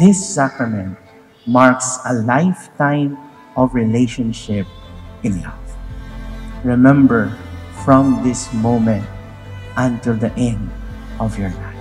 this sacrament marks a lifetime of relationship in love. Remember, from this moment until the end of your life.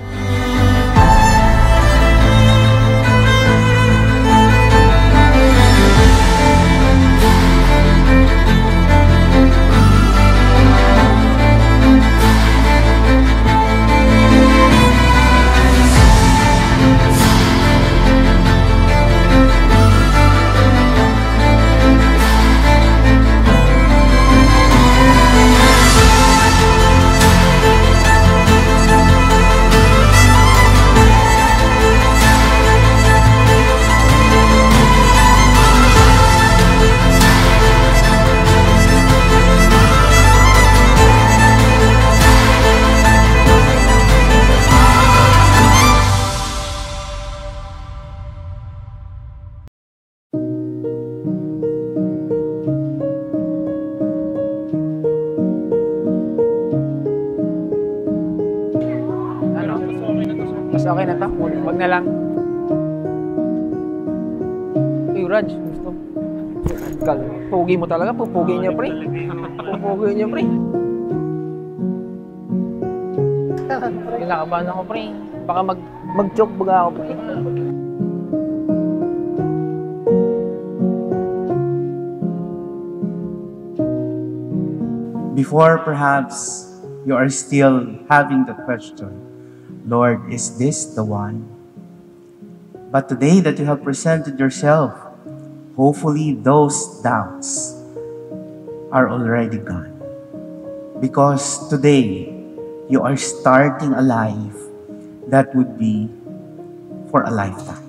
Mas okay na to. Wag na lang. Uy, Raj. Gusto. Pugi mo talaga. Pupugi niya, pre. Pupugi niya, pre. Kinakabahan ako, pre. Baka mag-joke baga ako, pre. Before perhaps you are still having the question, Lord, is this the one? But today that you have presented yourself, hopefully those doubts are already gone. Because today, you are starting a life that would be for a lifetime.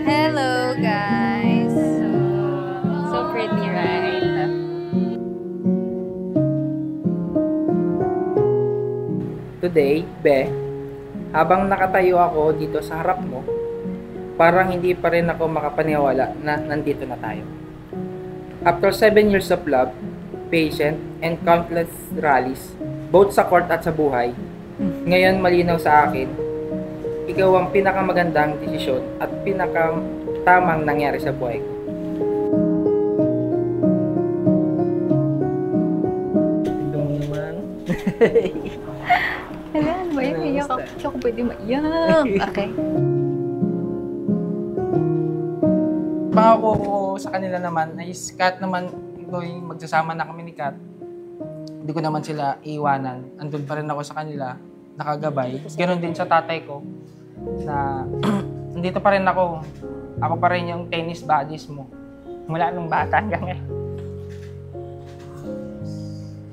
Hello guys! So pretty, right? Today, Be, habang nakatayo ako dito sa harap mo, parang hindi pa rin ako makapaniwala na nandito na tayo. After 7 years of love, patience, and countless rallies, both sa court at sa buhay, ngayon malinaw sa akin, ikaw ang pinakamagandang desisyon at pinakatamang nangyari sa buhay ko. Ito mo naman. Hala, ano ba yun? Iyak ako pwede maiyak. Okay. Pangako ko sa kanila naman is Kat naman, ito yung magsasama na kami ni Kat. Hindi ko naman sila iiwanan. Andun pa rin ako sa kanila, nakagabay. Ganon din sa tatay ko na nandito pa rin ako. Ako pa rin yung tennis buddies mo. Mula nung bata hanggang ngayon.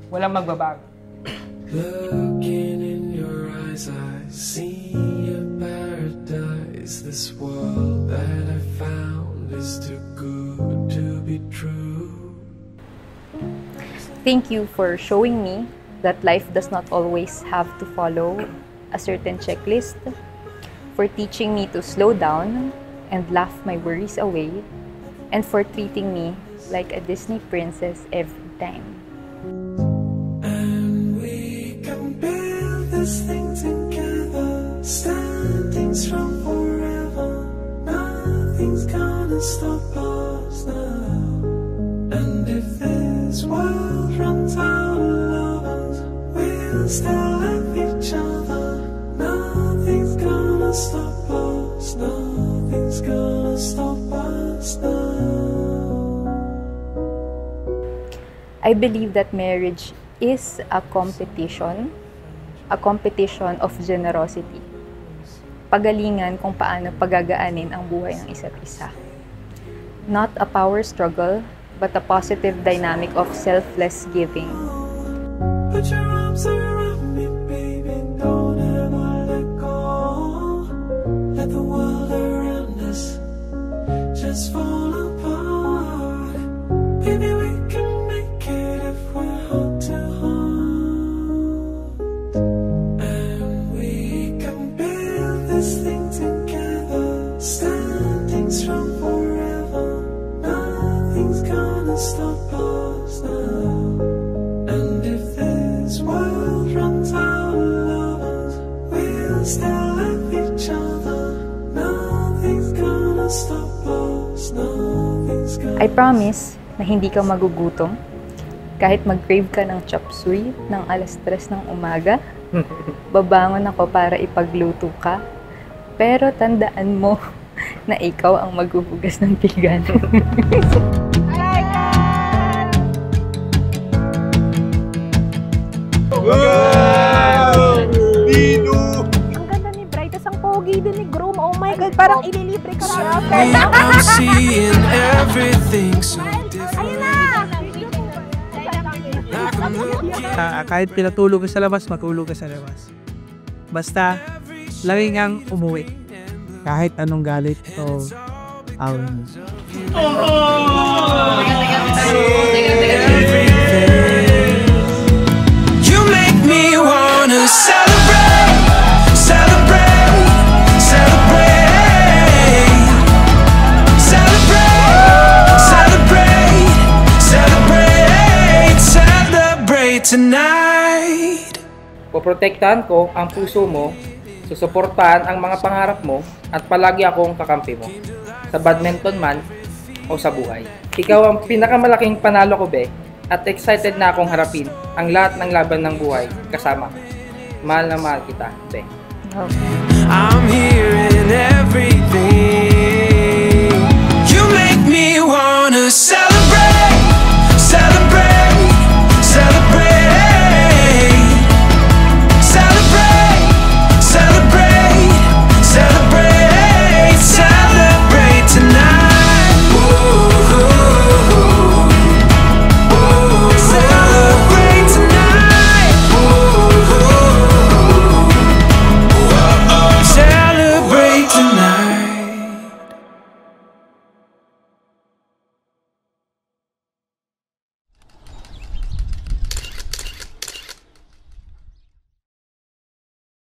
Walang magbabago. Looking in your eyes, I see a paradise. This world that I found is too good to be true. Thank you for showing me that life does not always have to follow a certain checklist, for teaching me to slow down and laugh my worries away, and for treating me like a Disney princess every time. And we can build this thing together, standing strong forever. Nothing's gonna stop us now. And if this world runs out of lovers, we'll still love each other. Nothing's gonna stop us, nothing's gonna stop us now. I believe that marriage is a competition of generosity. Pagalingan kung paano pagagaanin ang buhay ng isa't isa. Not a power struggle, but a positive dynamic of selfless giving. Put your arms around me, baby, don't ever let go. Let the world around us just fall apart. Baby, we can make it if we're heart to heart. And we can build this thing together, standing strong forever. I promise na hindi ka magugutom. Kahit mag-crave ka ng chop suey ng alas 3 ng umaga, babangon ako para ipagluto ka. Pero tandaan mo na ikaw ang maghuhugas ng pinggan. Ang ganda ni Bright, tas ang pogi din ni Groom. Oh my God, parang ililibre ka na. I'm seeing everything so Ayun na! like I'm looking. Kahit pinatulog ka sa labas, matulog ka sa labas. Basta, lagi ngang umuwi. Kahit anong galit o awin mo. You make me wanna celebrate, celebrate, celebrate, celebrate, celebrate, celebrate, celebrate tonight. Poprotektahan ko ang puso mo, susuportahan ang mga pangarap mo, at palagi akong kakampi mo. Sa badminton man o sa buhay. Ikaw ang pinakamalaking panalo ko, be, at excited na akong harapin ang lahat ng laban ng buhay kasama. Mahal na mahal kita, be. I'm hearing everything. You make me wanna celebrate.